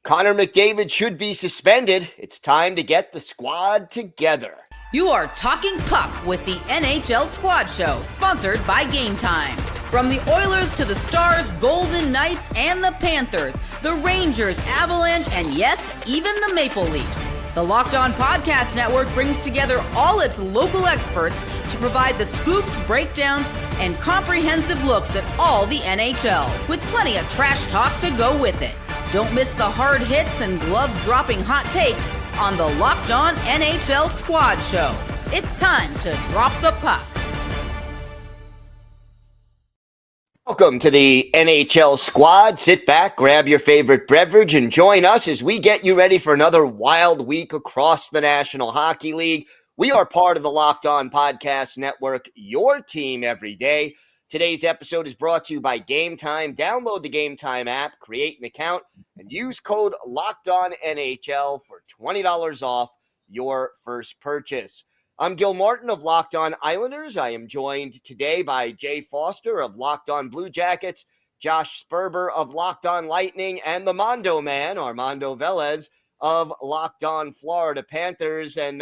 Connor McDavid should be suspended. It's time to get the squad together. You are talking puck with the NHL Squad Show, sponsored by Game Time. From the Oilers to the Stars, Golden Knights, and the Panthers, the Rangers, Avalanche, and yes, even the Maple Leafs. The Locked On Podcast Network brings together all its local experts to provide the scoops, breakdowns, and comprehensive looks at all the NHL, with plenty of trash talk to go with it. Don't miss the hard hits and glove-dropping hot takes on the Locked On NHL Squad Show. It's time to drop the puck. Welcome to the NHL Squad. Sit back, grab your favorite beverage, and join us as we get you ready for another wild week across the National Hockey League. We are part of the Locked On Podcast Network, your team every day. Today's episode is brought to you by Game Time. Download the Game Time app, create an account, and use code LOCKEDONNHL for $20 off your first purchase. I'm Gil Martin of Locked On Islanders. I am joined today by Jay Forster of Locked On Blue Jackets, Josh Sperber of Locked On Lightning, and the Mondo Man, Armando Velez of Locked On Florida Panthers. And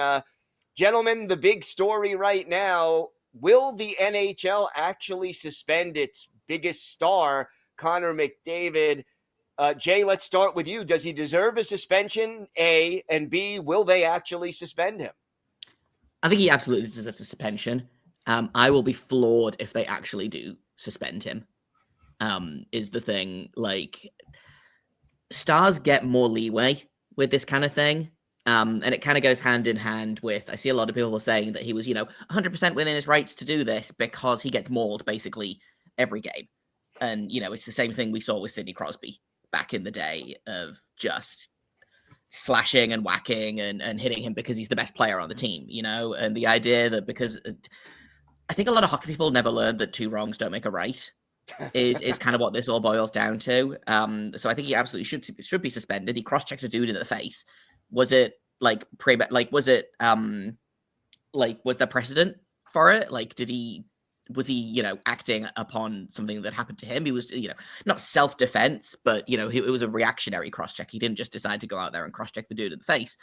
gentlemen, the big story right now, will the NHL actually suspend its biggest star, Connor McDavid? Jay, let's start with you. Does he deserve a suspension, A? And B, will they actually suspend him? I think he absolutely deserves a suspension. I will be floored if they actually do suspend him, is the thing. Like, stars get more leeway with this kind of thing. And it kind of goes hand in hand with, I see a lot of people saying that he was, 100% within his rights to do this because he gets mauled basically every game. And, it's the same thing we saw with Sidney Crosby back in the day of just slashing and whacking and hitting him because he's the best player on the team, and the idea that because I think a lot of hockey people never learned that two wrongs don't make a right is kind of what this all boils down to. So I think he absolutely should be suspended. He cross-checked a dude in the face. Was it was there precedent for it? Was he acting upon something that happened to him? He was, not self-defense, but, it was a reactionary cross-check. He didn't just decide to go out there and cross-check the dude in the face,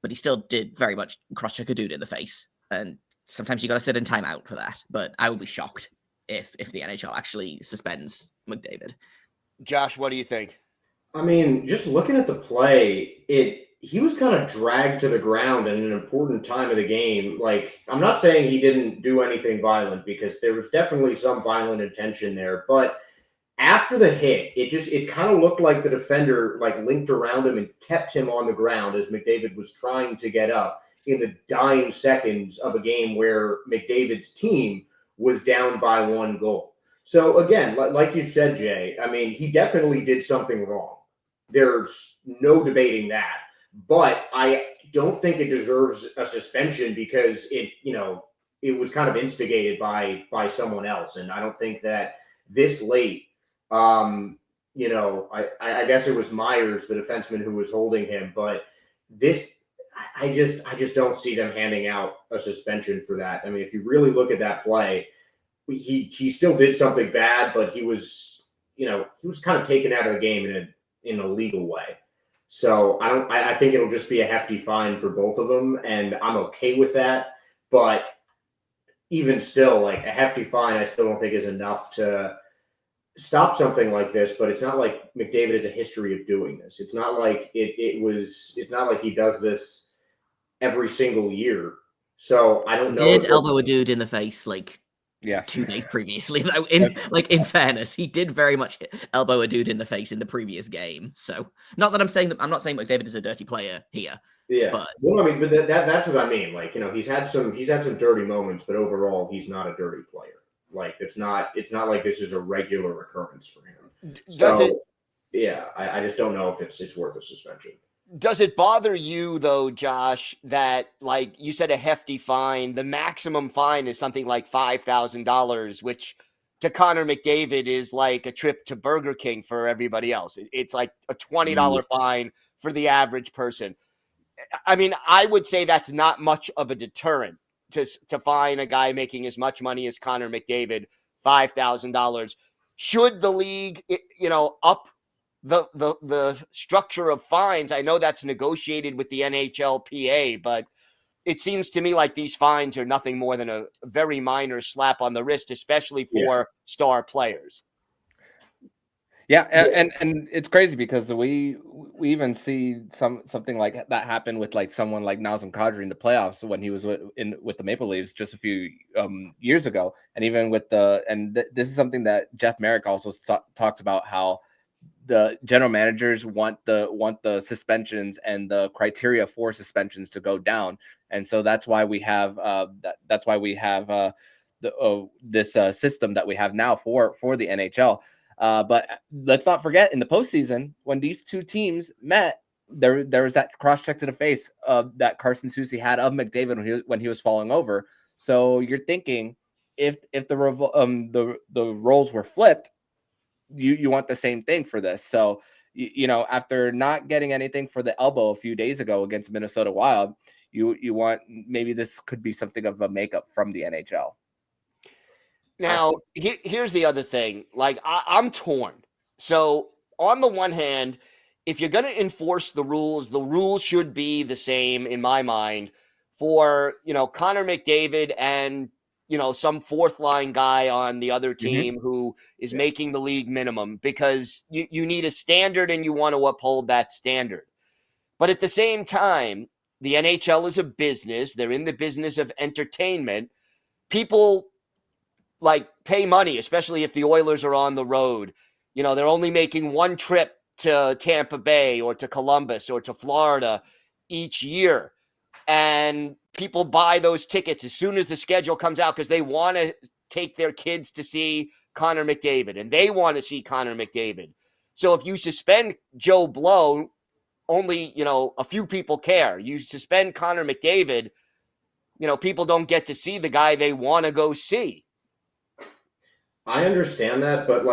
but he still did very much cross-check a dude in the face. And sometimes you got to sit in timeout for that. But I will be shocked if the NHL actually suspends McDavid. Josh, what do you think? I mean, just looking at the play, he was kind of dragged to the ground at an important time of the game. Like, I'm not saying he didn't do anything violent because there was definitely some violent intention there. But after the hit, it kind of looked like the defender linked around him and kept him on the ground as McDavid was trying to get up in the dying seconds of a game where McDavid's team was down by 1 goal. So again, like you said, Jay, I mean, he definitely did something wrong. There's no debating that. But I don't think it deserves a suspension because it was kind of instigated by someone else. And I don't think that this late, I guess it was Myers, the defenseman who was holding him. But I just don't see them handing out a suspension for that. I mean, if you really look at that play, he still did something bad, but he was kind of taken out of the game in a legal way. So I think it'll just be a hefty fine for both of them, and I'm okay with that. But even still, a hefty fine, I still don't think is enough to stop something like this. But it's not like McDavid has a history of doing this. It's not like it's not like he does this every single year. So I don't know. Did elbow a dude in the face 2 days previously, though. In fairness, he did very much elbow a dude in the face in the previous game. So, not that I'm not saying McDavid is a dirty player here. Yeah, but that's what I mean. He's had some dirty moments, but overall, he's not a dirty player. It's not like this is a regular occurrence for him. I just don't know if it's worth a suspension. Does it bother you, though, Josh, that, you said a hefty fine, the maximum fine is something like $5,000, which to Connor McDavid is like a trip to Burger King for everybody else. It's like a $20 fine for the average person. I mean, I would say that's not much of a deterrent to fine a guy making as much money as Connor McDavid, $5,000. Should the league, up the structure of fines. I know that's negotiated with the NHLPA, but it seems to me like these fines are nothing more than a very minor slap on the wrist, especially for star players. Yeah, and it's crazy because we even see something like that happen with like someone like Nazem Kadri in the playoffs when he was with the Maple Leafs just a few years ago, and even with this is something that Jeff Merrick also talks about, how the general managers want the suspensions and the criteria for suspensions to go down, and so that's why we have this system that we have now for the NHL. But let's not forget, in the postseason, when these two teams met, there was that cross check to the face that Carson Soucy had of McDavid when he was falling over. So you're thinking, if the roles were flipped, you want the same thing for this. So after not getting anything for the elbow a few days ago against Minnesota Wild, you want, maybe this could be something of a makeup from the NHL. Now, here's the other thing. Like, I'm torn. So, on the one hand, if you're going to enforce the rules should be the same, in my mind, for, Connor McDavid and, some fourth line guy on the other team who is making the league minimum, because you need a standard and you want to uphold that standard. But at the same time, the NHL is a business. They're in the business of entertainment. People pay money, especially if the Oilers are on the road. They're only making one trip to Tampa Bay or to Columbus or to Florida each year. And people buy those tickets as soon as the schedule comes out because they want to take their kids to see Connor McDavid, and they want to see Connor McDavid. So if you suspend Joe Blow, only, a few people care. You suspend Connor McDavid, people don't get to see the guy they want to go see. I understand that, but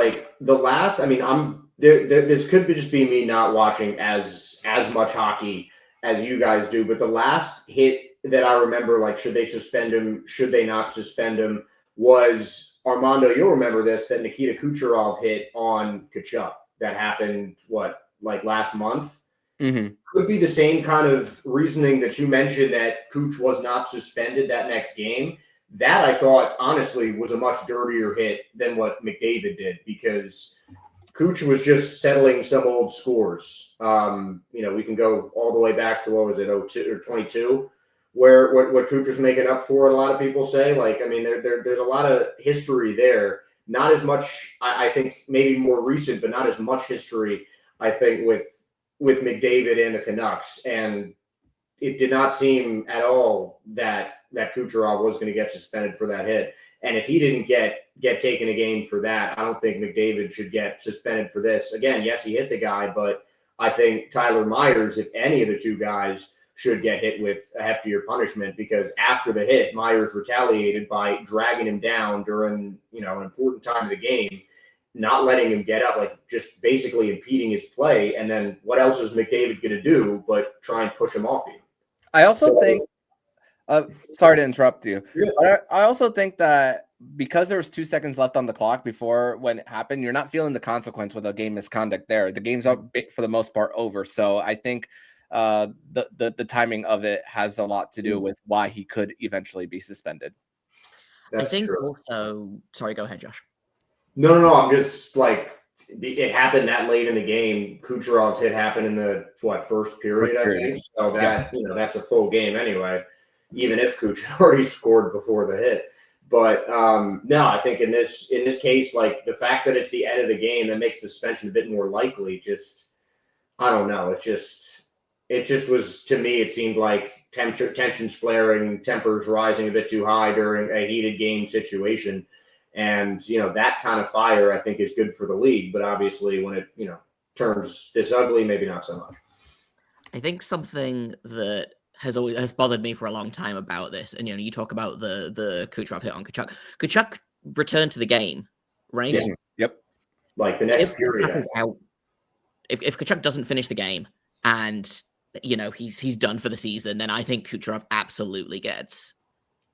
this could just be me not watching as much hockey as you guys do, but the last hit that I remember, should they suspend him, should they not suspend him, was, Armando, you'll remember this, that Nikita Kucherov hit on Tkachuk that happened, last month? Mm-hmm. Could be the same kind of reasoning that you mentioned, that Kuch was not suspended that next game. That, I thought, honestly, was a much dirtier hit than what McDavid did, because Kuch was just settling some old scores. We can go all the way back to, 02 or 22, where what Kuch was making up for, a lot of people say. There's a lot of history there. Not as much, I think, maybe more recent, but not as much history, I think, with McDavid and the Canucks. And it did not seem at all that Kucherov was going to get suspended for that hit. And if he didn't get taken a game for that, I don't think McDavid should get suspended for this. Again, yes, he hit the guy, but I think Tyler Myers, if any of the two guys, should get hit with a heftier punishment, because after the hit, Myers retaliated by dragging him down during, an important time of the game, not letting him get up, just basically impeding his play. And then what else is McDavid going to do but try and push him off you? I also think, sorry to interrupt you, but I also think that because there was 2 seconds left on the clock before when it happened, you're not feeling the consequence with a game misconduct there. The game's up for the most part over. So I think the timing of it has a lot to do with why he could eventually be suspended. That's I think true. Also, sorry, go ahead, Josh. No. I'm just it happened that late in the game. Kucherov's hit happened in the first period, I think. So that that's a full game anyway, even if Kuch already scored before the hit. But no, I think in this case, the fact that it's the end of the game, that makes the suspension a bit more likely. Just, I don't know. It just was, to me, it seemed like tensions flaring, tempers rising a bit too high during a heated game situation. And, that kind of fire, I think, is good for the league. But obviously, when it, turns this ugly, maybe not so much. I think something that has bothered me for a long time about this, and, you talk about the Kucherov hit on Tkachuk. Tkachuk returned to the game, right? Yeah. Yep. The next period. If Tkachuk doesn't finish the game and, he's done for the season, then I think Kucherov absolutely gets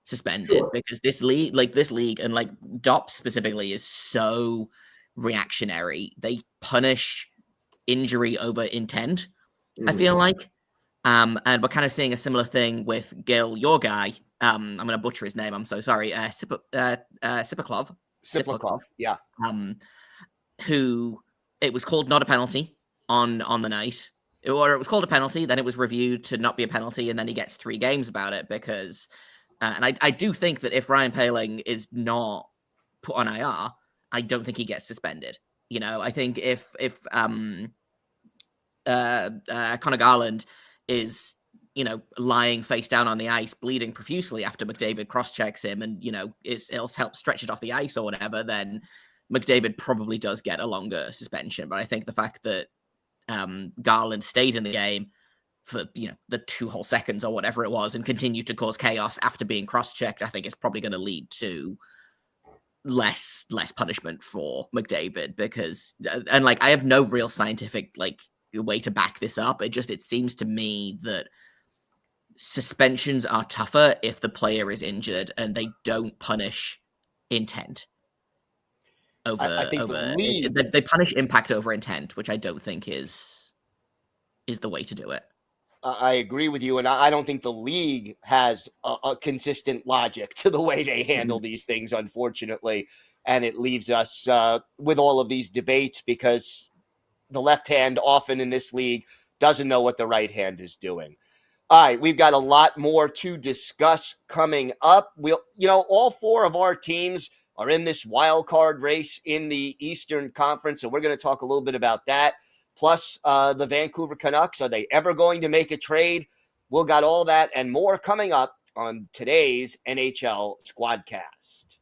suspended, because this league and DOP specifically is so reactionary. They punish injury over intent. I feel like, and we're kind of seeing a similar thing with Gil, your guy. I'm going to butcher his name. I'm so sorry. Sipaklov. Yeah. Who it was called not a penalty on the night, or it was called a penalty, then it was reviewed to not be a penalty, and then he gets 3 games about it because, and I do think that if Ryan Poehling is not put on IR, I don't think he gets suspended. You know, I think if Connor Garland is, you know, lying face down on the ice, bleeding profusely after McDavid cross-checks him and, you know, it'll help stretch it off the ice or whatever, then McDavid probably does get a longer suspension. But I think the fact that Garland stayed in the game for, you know, the 2 whole seconds or whatever it was and continued to cause chaos after being cross-checked, I think is probably going to lead to less punishment for McDavid because, and like, I have no real scientific like way to back this up. It seems to me that suspensions are tougher if the player is injured and they don't punish intent over. I think the league, they punish impact over intent, which I don't think is the way to do it. I agree with you, and I don't think the league has a consistent logic to the way they handle these things, unfortunately, and it leaves us with all of these debates because the left hand often in this league doesn't know what the right hand is doing. All right, we've got a lot more to discuss coming up. All 4 of our teams are in this wild card race in the Eastern Conference, so we're going to talk a little bit about that. Plus, the Vancouver Canucks, are they ever going to make a trade? We'll got all that and more coming up on today's NHL Squadcast.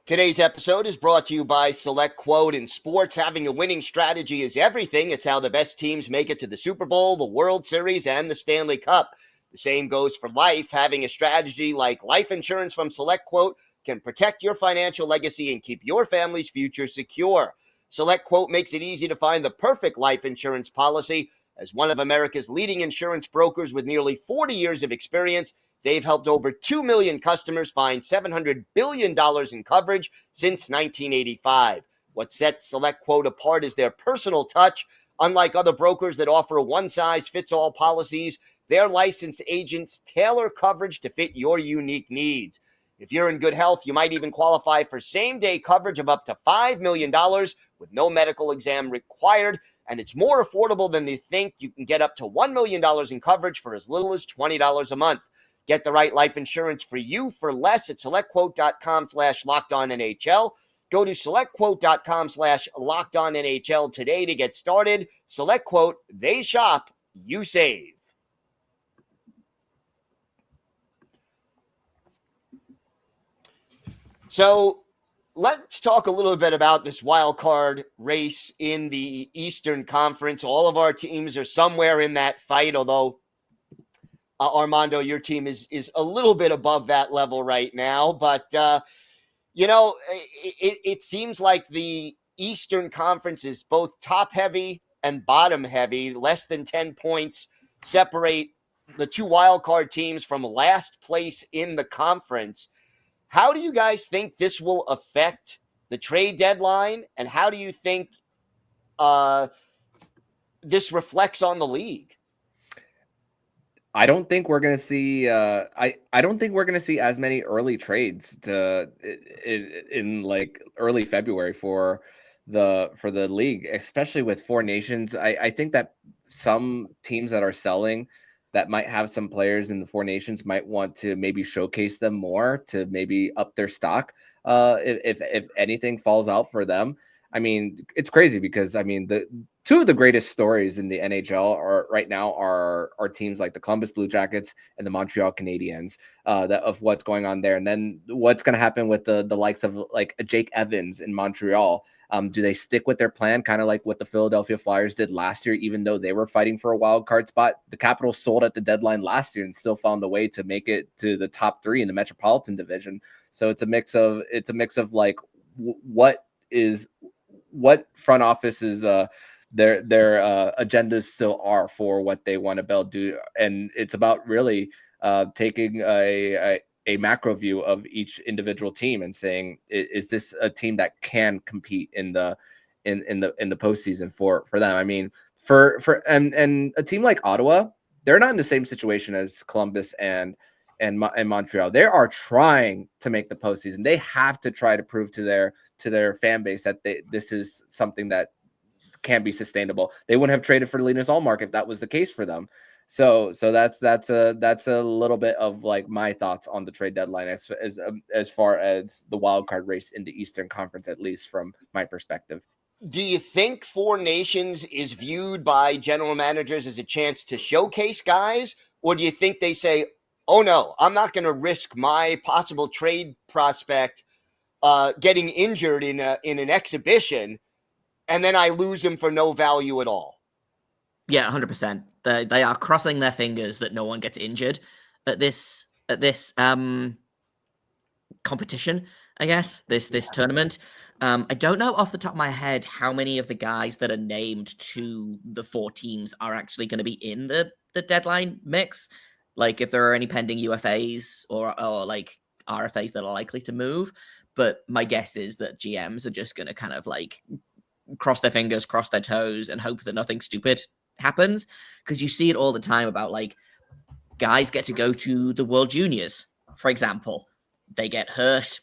Today's episode is brought to you by Select Quote. In sports, having a winning strategy is everything. It's how the best teams make it to the Super Bowl, the World Series, and the Stanley Cup. The same goes for life. Having a strategy like life insurance from Select Quote can protect your financial legacy and keep your family's future secure. Select Quote makes it easy to find the perfect life insurance policy. As one of America's leading insurance brokers with nearly 40 years of experience, they've helped over 2 million customers find $700 billion in coverage since 1985. What sets Select Quote apart is their personal touch. Unlike other brokers that offer one-size-fits-all policies, their licensed agents tailor coverage to fit your unique needs. If you're in good health, you might even qualify for same-day coverage of up to $5 million with no medical exam required, and it's more affordable than you think. You can get up to $1 million in coverage for as little as $20 a month. Get the right life insurance for you for less at selectquote.com/LockedOnNHL. Go to selectquote.com/LockedOnNHL today to get started. Select Quote, they shop, you save. So let's talk a little bit about this wild card race in the Eastern Conference. All of our teams are somewhere in that fight, although Armando, your team is a little bit above that level right now. But, it seems like the Eastern Conference is both top-heavy and bottom-heavy. Less than 10 points separate the 2 wild card teams from last place in the conference. How do you guys think this will affect the trade deadline? And how do you think this reflects on the league? I don't think we're going to see. I don't think we're going to see as many early trades in like early February for the league, especially with 4 nations. I think that some teams that are selling that might have some players in the 4 nations might want to maybe showcase them more to maybe up their stock. If anything falls out for them. I mean, it's crazy because the 2 of the greatest stories in the NHL right now are teams like the Columbus Blue Jackets and the Montreal Canadiens, of what's going on there. And then what's going to happen with the likes of like a Jake Evans in Montreal. Do they stick with their plan, kind of like what the Philadelphia Flyers did last year, even though they were fighting for a wild card spot? The Capitals sold at the deadline last year and still found a way to make it to the top 3 in the Metropolitan Division. So it's a mix of like what front offices their agendas still are for what they want to build, do, and it's about really taking a a macro view of each individual team and saying, is this a team that can compete in the postseason for them? I mean, and a team like Ottawa, they're not in the same situation as Columbus and Montreal. They are trying to make the postseason. They have to try to prove to their fan base that this is something that can be sustainable. They wouldn't have traded for Linus Ullmark if that was the case for them. So that's a little bit of like my thoughts on the trade deadline as far as the wild card race in the Eastern Conference, at least from my perspective. Do you think Four Nations is viewed by general managers as a chance to showcase guys, or do you think they say, "Oh no, I'm not going to risk my possible trade prospect getting injured in an exhibition, and then I lose him for no value at all"? Yeah, 100%. They are crossing their fingers that no one gets injured at this competition, I guess, this tournament. I don't know off the top of my head how many of the guys that are named to the 4 teams are actually going to be in the deadline mix. Like if there are any pending UFAs or like RFAs that are likely to move. But my guess is that GMs are just going to kind of like cross their fingers, cross their toes, and hope that nothing stupid happens. Because you see it all the time about like guys get to go to the World Juniors, for example. They get hurt.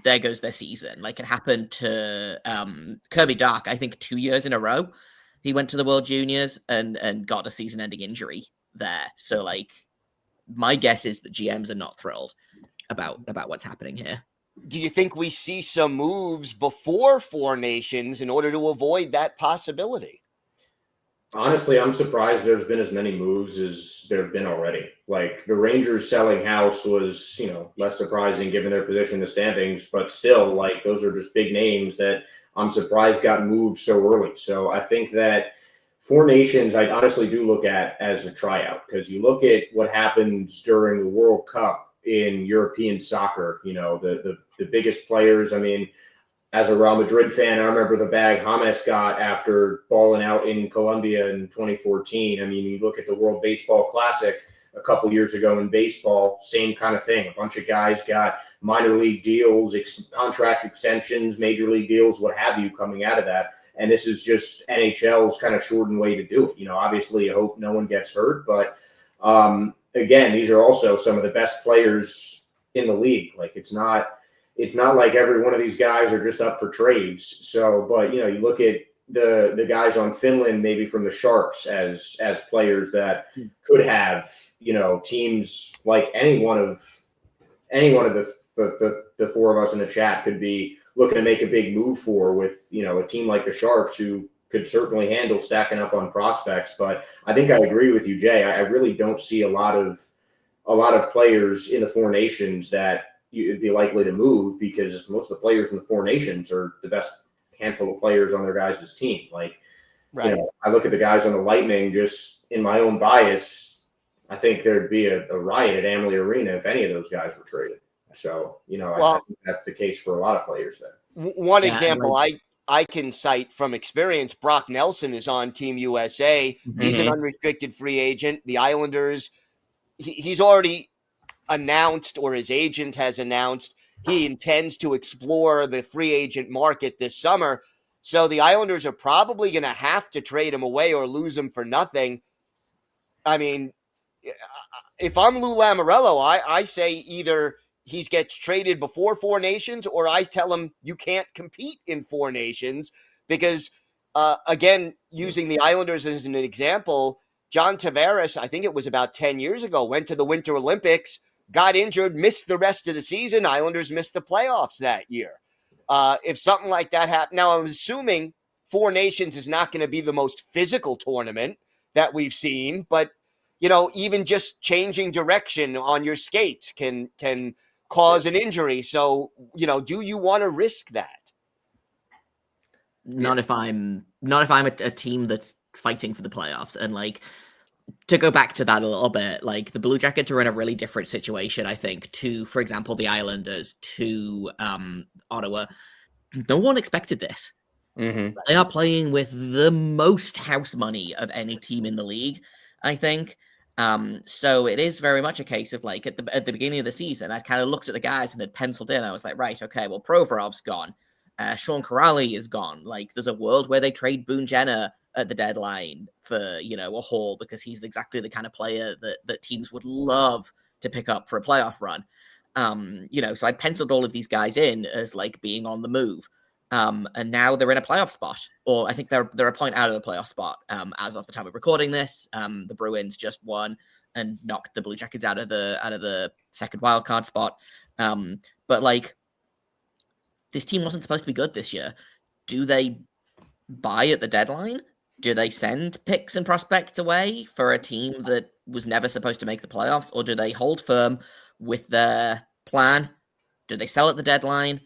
There goes their season. Like it happened to Kirby Dach, I think 2 years in a row. He went to the World Juniors and got a season-ending injury there. So like my guess is that GMs are not thrilled about what's happening here. Do you think we see some moves before Four Nations in order to avoid that possibility? Honestly, I'm surprised there's been as many moves as there have been already. Like the Rangers selling House was, less surprising given their position in the standings, but still, like those are just big names that I'm surprised got moved so early. So I think that Four Nations, I honestly do look at as a tryout, because you look at what happens during the World Cup in European soccer, the biggest players. I mean, as a Real Madrid fan, I remember the bag James got after balling out in Colombia in 2014. I mean, you look at the World Baseball Classic a couple years ago in baseball, same kind of thing. A bunch of guys got minor league deals, contract extensions, major league deals, what have you, coming out of that. And this is just NHL's kind of shortened way to do it. Obviously, I hope no one gets hurt. But again, these are also some of the best players in the league. Like it's not like every one of these guys are just up for trades. So, but you look at the guys on Finland, maybe from the Sharks, as players that could have, teams like any one of the 4 of us in the chat could be looking to make a big move for, with a team like the Sharks, who could certainly handle stacking up on prospects. But I think I agree with you, Jay. I really don't see a lot of players in the Four Nations that you'd be likely to move, because most of the players in the Four Nations are the best handful of players on their guys' team. Like, right. I look at the guys on the Lightning, just in my own bias, I think there'd be a riot at Amalie Arena if any of those guys were traded. So, I think that's the case for a lot of players there. One example I can cite from experience, Brock Nelson is on Team USA. Mm-hmm. He's an unrestricted free agent. The Islanders, he's already announced, or his agent has announced, he intends to explore the free agent market this summer. So the Islanders are probably going to have to trade him away or lose him for nothing. I mean, if I'm Lou Lamoriello, I say either he gets traded before Four Nations, or I tell him you can't compete in Four Nations, because again, using the Islanders as an example, John Tavares, I think it was about 10 years ago, went to the Winter Olympics, got injured, missed the rest of the season. Islanders missed the playoffs that year. If something like that happened, now I'm assuming Four Nations is not going to be the most physical tournament that we've seen, but even just changing direction on your skates can cause an injury. So, do you want to risk that? Not if I'm a team that's fighting for the playoffs. And like, to go back to that a little bit, like the Blue Jackets are in a really different situation, I think, to, for example, the Islanders, to Ottawa. No one expected this. Mm-hmm. They are playing with the most house money of any team in the league, I think. So it is very much a case of like at the beginning of the season, I kind of looked at the guys and had penciled in. I was like, right, okay, well, Provorov's gone. Sean Corrali is gone. Like, there's a world where they trade Boone Jenner at the deadline for, a haul, because he's exactly the kind of player that teams would love to pick up for a playoff run. So I penciled all of these guys in as like being on the move. And now they're in a playoff spot, or I think they're a point out of the playoff spot as of the time of recording this. The Bruins just won and knocked the Blue Jackets out of the second wildcard spot. But like, this team wasn't supposed to be good this year. Do they buy at the deadline? Do they send picks and prospects away for a team that was never supposed to make the playoffs? Or do they hold firm with their plan? Do they sell at the deadline?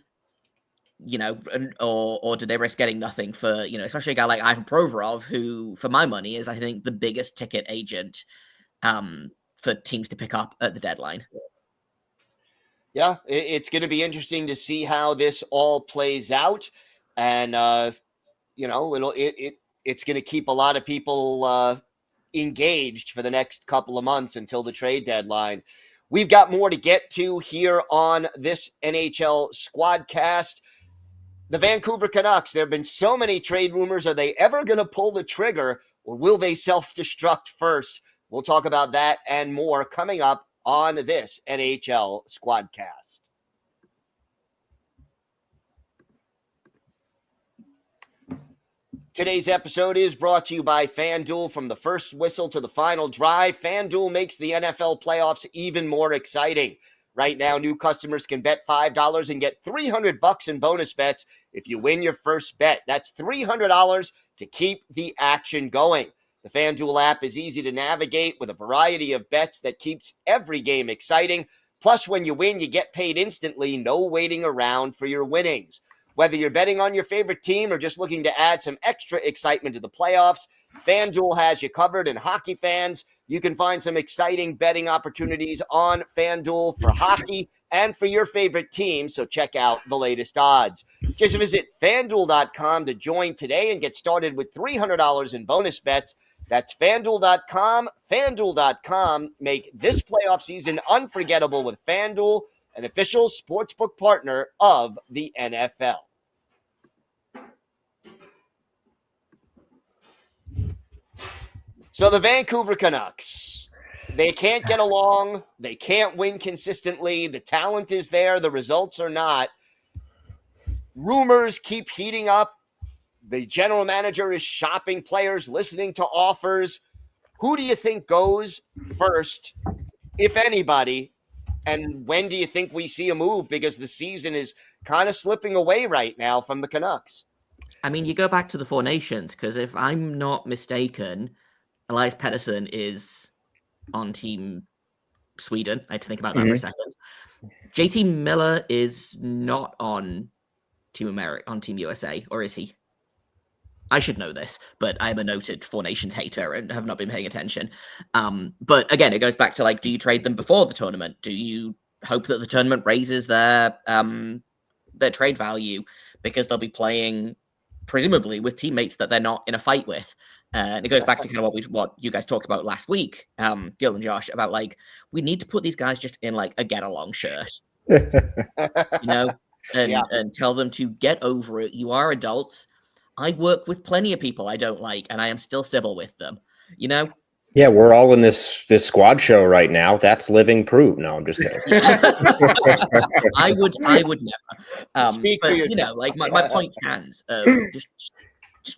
Or do they risk getting nothing for, especially a guy like Ivan Provorov, who, for my money, is, I think, the biggest ticket agent for teams to pick up at the deadline. Yeah, it's going to be interesting to see how this all plays out. And, it's going to keep a lot of people engaged for the next couple of months until the trade deadline. We've got more to get to here on this NHL Squadcast. The Vancouver Canucks, there have been so many trade rumors. Are they ever going to pull the trigger, or will they self-destruct first? We'll talk about that and more coming up on this NHL Squadcast. Today's episode is brought to you by FanDuel. From the first whistle to the final drive, FanDuel makes the NFL playoffs even more exciting. Right now, new customers can bet $5 and get $300 in bonus bets if you win your first bet. That's $300 to keep the action going. The FanDuel app is easy to navigate with a variety of bets that keeps every game exciting. Plus, when you win, you get paid instantly, no waiting around for your winnings. Whether you're betting on your favorite team or just looking to add some extra excitement to the playoffs, FanDuel has you covered. And hockey fans, you can find some exciting betting opportunities on FanDuel for hockey and for your favorite team, so check out the latest odds. Just visit FanDuel.com to join today and get started with $300 in bonus bets. That's FanDuel.com. FanDuel.com. Make this playoff season unforgettable with FanDuel, an official sportsbook partner of the NFL. So the Vancouver Canucks, they can't get along. They can't win consistently. The talent is there. The results are not. Rumors keep heating up. The general manager is shopping players, listening to offers. Who do you think goes first, if anybody? And when do you think we see a move? Because the season is kind of slipping away right now from the Canucks. I mean, you go back to the Four Nations, because if I'm not mistaken, Elias Petterson is on Team Sweden. I had to think about that for a second. JT Miller is not on Team USA, or is he? I should know this, but I'm a noted Four Nations hater and have not been paying attention. But again, it goes back to like, do you trade them before the tournament? Do you hope that the tournament raises their trade value because they'll be playing presumably with teammates that they're not in a fight with? And it goes back to kind of what you guys talked about last week, Gil and Josh, about like, we need to put these guys just in like a get along shirt, and tell them to get over it. You are adults. I work with plenty of people I don't like, and I am still civil with them, Yeah, we're all in this squad show right now. That's living proof. No, I'm just kidding. I would never. Speak but for yourself. like my point stands of just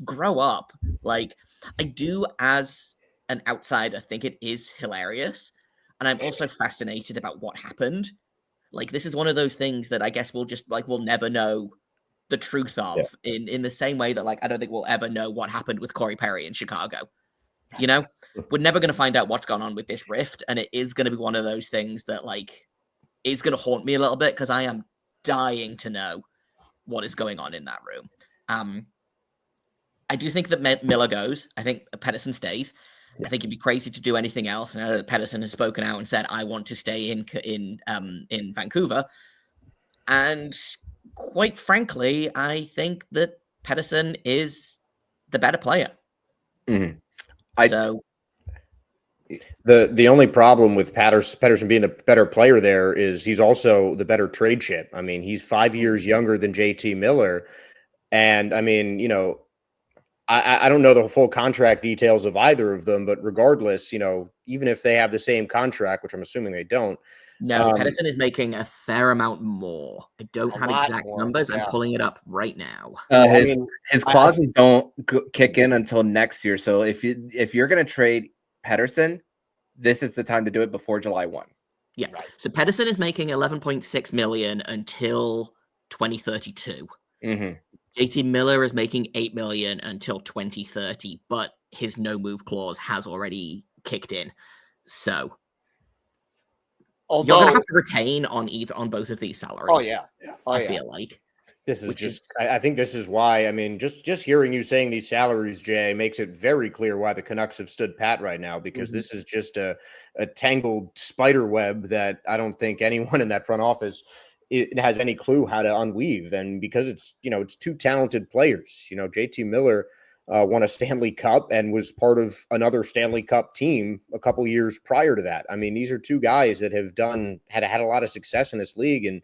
grow up. Like, I do, as an outsider, think it is hilarious, and I'm also fascinated about what happened. Like, this is one of those things that I guess we'll never know the truth of, in the same way that, like, I don't think we'll ever know what happened with Corey Perry in Chicago. We're never going to find out what's gone on with this rift, and it is going to be one of those things that, like, is going to haunt me a little bit, because I am dying to know what is going on in that room. I do think that Miller goes. I think Pettersson stays. I think it'd be crazy to do anything else. And I know that Pettersson has spoken out and said, I want to stay in Vancouver. And quite frankly, I think that Pettersson is the better player. Mm-hmm. The only problem with Pettersson being the better player there is he's also the better trade chip. I mean, he's 5 years younger than JT Miller. And I mean, I don't know the full contract details of either of them, but regardless, even if they have the same contract, which I'm assuming they don't. No, Pettersson is making a fair amount more. I don't have exact more, numbers. yeah. I'm pulling it up right now. His clauses don't kick in until next year. So if you're going to trade Pettersson, this is the time to do it before July 1. Yeah. Right. So Pettersson is making 11.6 million until 2032. Mm-hmm. JT Miller is making 8 million until 2030, but his no move clause has already kicked in. So you're gonna have to retain on both of these salaries. Oh yeah. I feel like this is just. I think this is why. I mean, just hearing you saying these salaries, Jay, makes it very clear why the Canucks have stood pat right now, because this is just a tangled spider web that I don't think anyone in that front office has any clue how to unweave. And because it's two talented players. JT Miller won a Stanley Cup and was part of another Stanley Cup team a couple years prior to that. I mean, these are two guys that have had a lot of success in this league. And,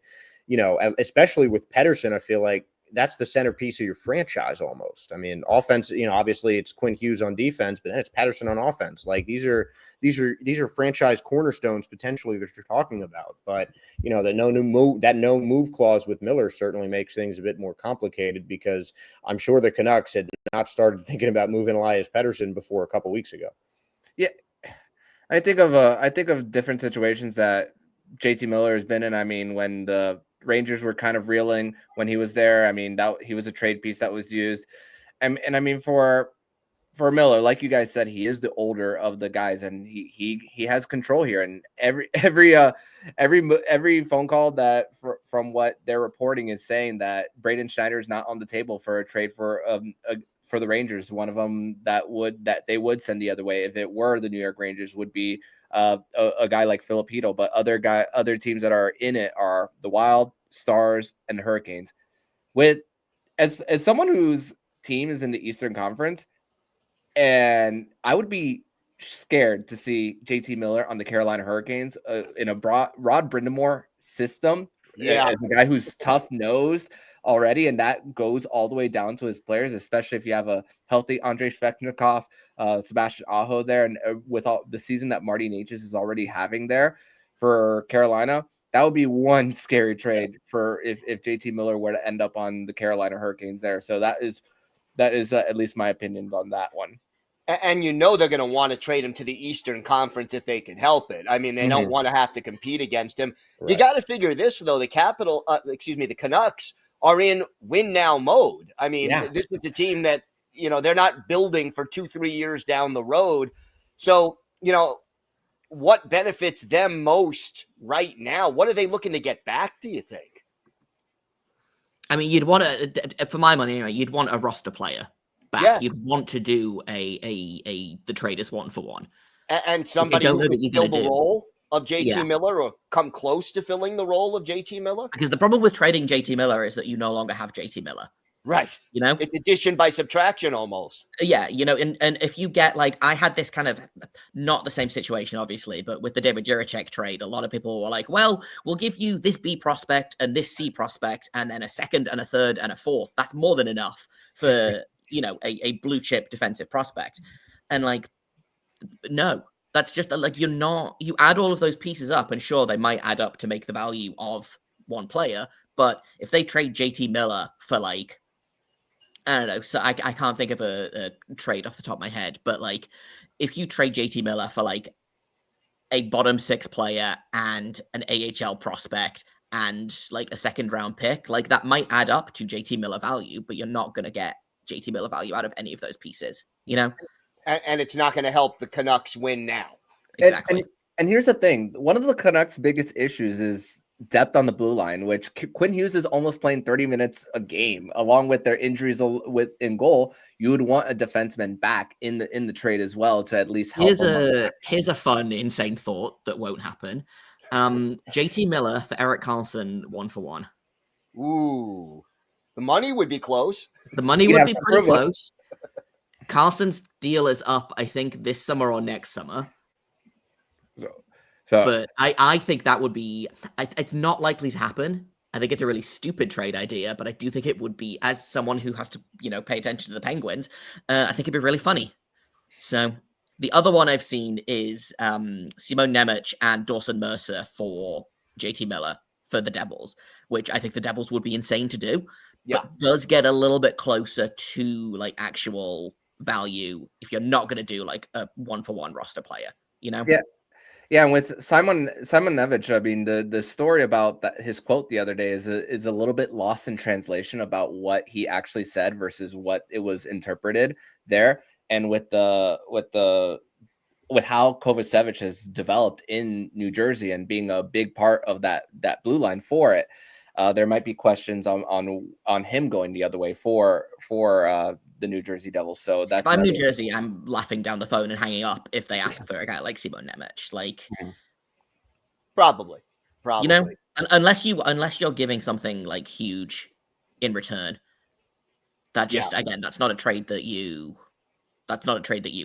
especially with Pettersson, I feel like that's the centerpiece of your franchise almost. I mean, offense, obviously it's Quinn Hughes on defense, but then it's Pettersson on offense. Like these are franchise cornerstones potentially that you're talking about. But that no move clause with Miller certainly makes things a bit more complicated, because I'm sure the Canucks had not started thinking about moving Elias Pettersson before a couple weeks ago. Yeah, I think of different situations that JT Miller has been in. I mean, when the Rangers were kind of reeling when he was there, I mean, that he was a trade piece that was used. And I mean, for Miller, like you guys said, he is the older of the guys, and he has control here. And every phone call that from what they're reporting is saying that Braden Schneider is not on the table for a trade for the Rangers. One of them that they would send the other way if it were the New York Rangers would be a guy like Filipino. But other teams that are in it are the Wild, Stars, and Hurricanes. With as someone whose team is in the Eastern Conference, and I would be scared to see JT Miller on the Carolina Hurricanes in a Rod Brindamore system. Yeah, as a guy who's tough-nosed already, and that goes all the way down to his players, especially if you have a healthy Andrei Svechnikov, Sebastian Aho there, and with all the season that Marty Necas is already having there for Carolina. That would be one scary trade for if JT Miller were to end up on the Carolina Hurricanes there. So that is at least my opinion on that one. And they're going to want to trade him to the Eastern Conference if they can help it. I mean, they don't want to have to compete against him. Right. You got to figure this, though. The Canucks are in win now mode. I mean, This is a team that, they're not building for 2-3 years down the road. So, what benefits them most right now? What are they looking to get back, do you think? I mean, you'd want for my money, you'd want a roster player back. Yeah. You'd want to do the traders 1-for-1. And somebody who can fill the role of JT Miller or come close to filling the role of JT Miller. Because the problem with trading JT Miller is that you no longer have JT Miller. Right. It's addition by subtraction almost. Yeah. And if you get I had this kind of not the same situation, obviously, but with the David Jiricek trade, a lot of people were like, well, we'll give you this B prospect and this C prospect and then a second and a third and a fourth. That's more than enough for, a blue chip defensive prospect. And no, that's just you add all of those pieces up and sure, they might add up to make the value of one player. But if they trade JT Miller for I don't know. So I can't think of a trade off the top of my head, but if you trade JT Miller for a bottom 6 player and an AHL prospect and a second round pick, that might add up to JT Miller value, but you're not going to get JT Miller value out of any of those pieces, And it's not going to help the Canucks win now. Exactly. And here's the thing. One of the Canucks' biggest issues is depth on the blue line, which Quinn Hughes is almost playing 30 minutes a game, along with their injuries in goal. You would want a defenseman back in the trade as well to at least help. Here's a fun, insane thought that won't happen. JT Miller for Erik Karlsson 1-for-1. Ooh, the money would be close. The money would be pretty close. Karlsson's deal is up, I think, this summer or next summer. So But I think that would be, it's not likely to happen. I think it's a really stupid trade idea, but I do think it would be, as someone who has to, pay attention to the Penguins, I think it'd be really funny. So the other one I've seen is Simone Nemec and Dawson Mercer for JT Miller for the Devils, which I think the Devils would be insane to do, but does get a little bit closer to like actual value if you're not going to do like a 1-for-1 roster player, Yeah, and with Simon Nemec, I mean the story about his quote the other day is a little bit lost in translation about what he actually said versus what it was interpreted there. And with how Kovacevic has developed in New Jersey and being a big part of that blue line for it, there might be questions on him going the other way for the New Jersey Devils. So that's if I'm New Jersey, I'm laughing down the phone and hanging up if they ask for a guy like Simone Nemec. Like, probably, unless you're giving something like huge in return. That just again, that's not a trade that you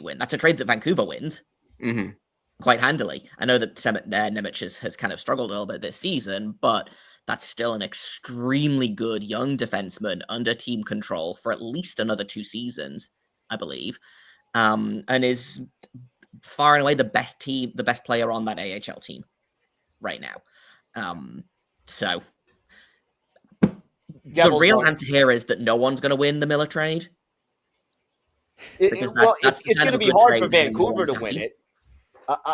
win. That's a trade that Vancouver wins quite handily. I know that Nemec has kind of struggled a little bit this season, but that's still an extremely good young defenseman under team control for at least another 2 seasons, I believe, and is far and away the best player on that AHL team right now. So the real answer here is that no one's going to win the Miller trade. It's going to be hard for Vancouver to win it.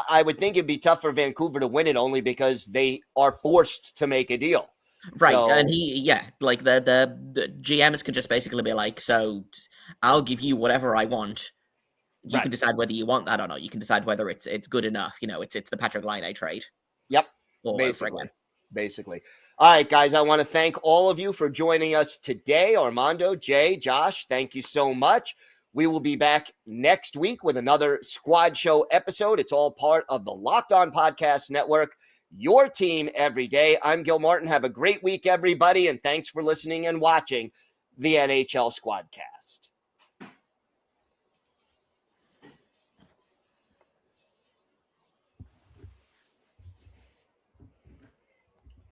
I would think it'd be tough for Vancouver to win it only because they are forced to make a deal. Right. So, and like the GMs can just basically be like, so I'll give you whatever I want. You can decide whether you want that or not. You can decide whether it's good enough. It's the Patrick Laine trade. Yep. Basically. All right, guys, I want to thank all of you for joining us today. Armando, Jay, Josh, thank you so much. We will be back next week with another Squad Show episode. It's all part of the Locked On Podcast Network, your team every day. I'm Gil Martin. Have a great week, everybody, and thanks for listening and watching the NHL Squadcast.